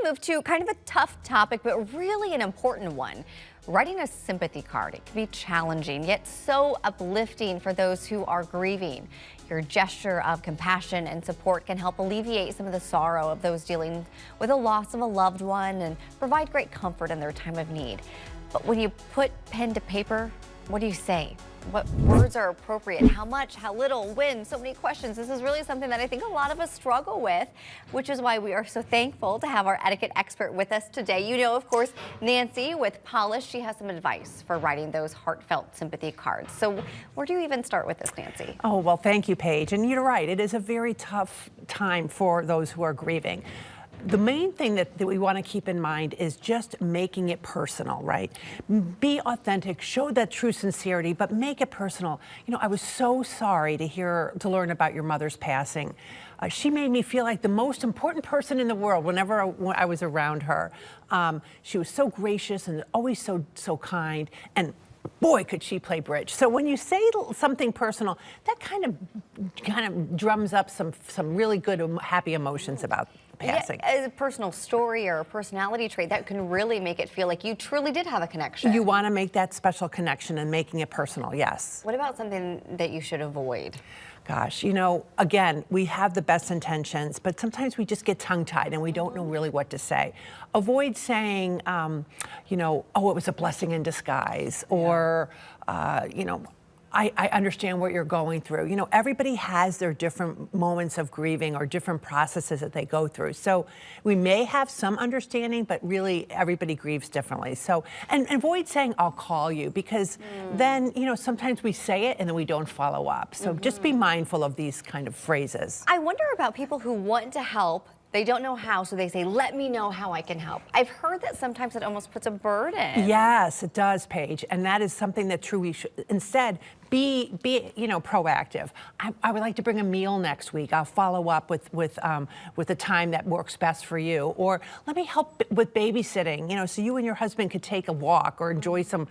move to kind of a tough topic, but really an important one. Writing a sympathy card, it can be challenging, yet so uplifting for those who are grieving. Your gesture of compassion and support can help alleviate some of the sorrow of those dealing with the loss of a loved one and provide great comfort in their time of need. But when you put pen to paper, what do you say? What words are appropriate? How much? How little? When? So many questions. This is really something that I think a lot of us struggle with, which is why we are so thankful to have our etiquette expert with us today. You know, of course, Nancy with Polish. She has some advice for writing those heartfelt sympathy cards. So where do you even start with this, Nancy? Oh, well, thank you, Paige. And you're right. It is a very tough time for those who are grieving. The main thing that we want to keep in mind is just making it personal, right? Be authentic, show that true sincerity, but make it personal. You know, I was so sorry to learn about your mother's passing. She made me feel like the most important person in the world whenever I was around her. She was so gracious and always so kind, and boy, could she play bridge. So when you say something personal, that kind of drums up some really good, happy emotions about passing. Yeah, a personal story or a personality trait that can really make it feel like you truly did have a connection. You want to make that special connection and making it personal, yes. What about something that you should avoid? Gosh, you know, again, we have the best intentions, but sometimes we just get tongue-tied and we don't know really what to say. Avoid saying, you know, oh, it was a blessing in disguise, or, you know, I understand what you're going through. You know, everybody has their different moments of grieving or different processes that they go through. So we may have some understanding, but really everybody grieves differently. So, and avoid saying, I'll call you, because then, you know, sometimes we say it and then we don't follow up. So just be mindful of these kind of phrases. I wonder about people who want to help. They don't know how, so they say, let me know how I can help. I've heard that sometimes it almost puts a burden. Yes, it does, Paige. And that is something that truly should, instead, be you know, proactive. I would like to bring a meal next week. I'll follow up with a time that works best for you. Or let me help with babysitting, you know, so you and your husband could take a walk or enjoy some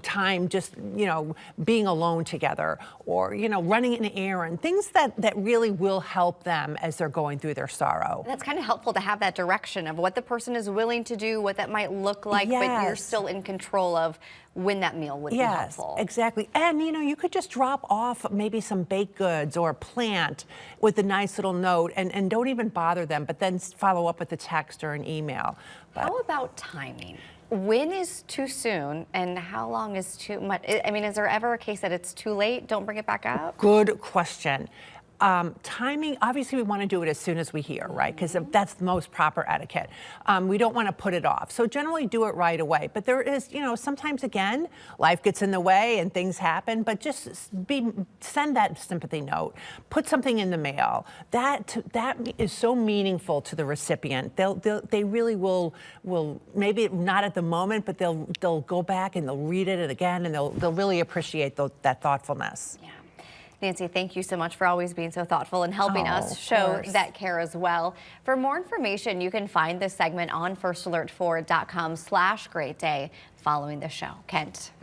time just, you know, being alone together, or, you know, running an errand, things that really will help them as they're going through their sorrow. And that's kind of helpful to have that direction of what the person is willing to do, what that might look like, Yes. but you're still in control of when that meal would be helpful. Yes, exactly. And, you know, you could just drop off maybe some baked goods or a plant with a nice little note, and don't even bother them, but then follow up with a text or an email. But how about timing? When is too soon and how long is too much? I mean, is there ever a case that it's too late? Don't bring it back up? good question. Timing, obviously we want to do it as soon as we hear, right? Because that's the most proper etiquette. We don't want to put it off. So generally do it right away. But there is, you know, sometimes again, life gets in the way and things happen, but just send that sympathy note. Put something in the mail. That is so meaningful to the recipient. They really will, maybe not at the moment, but they'll go back and they'll read it again, and they'll really appreciate that thoughtfulness. Yeah. Nancy, thank you so much for always being so thoughtful and helping us show that care as well. For more information, you can find this segment on firstalertforward.com/greatday following the show. Kent.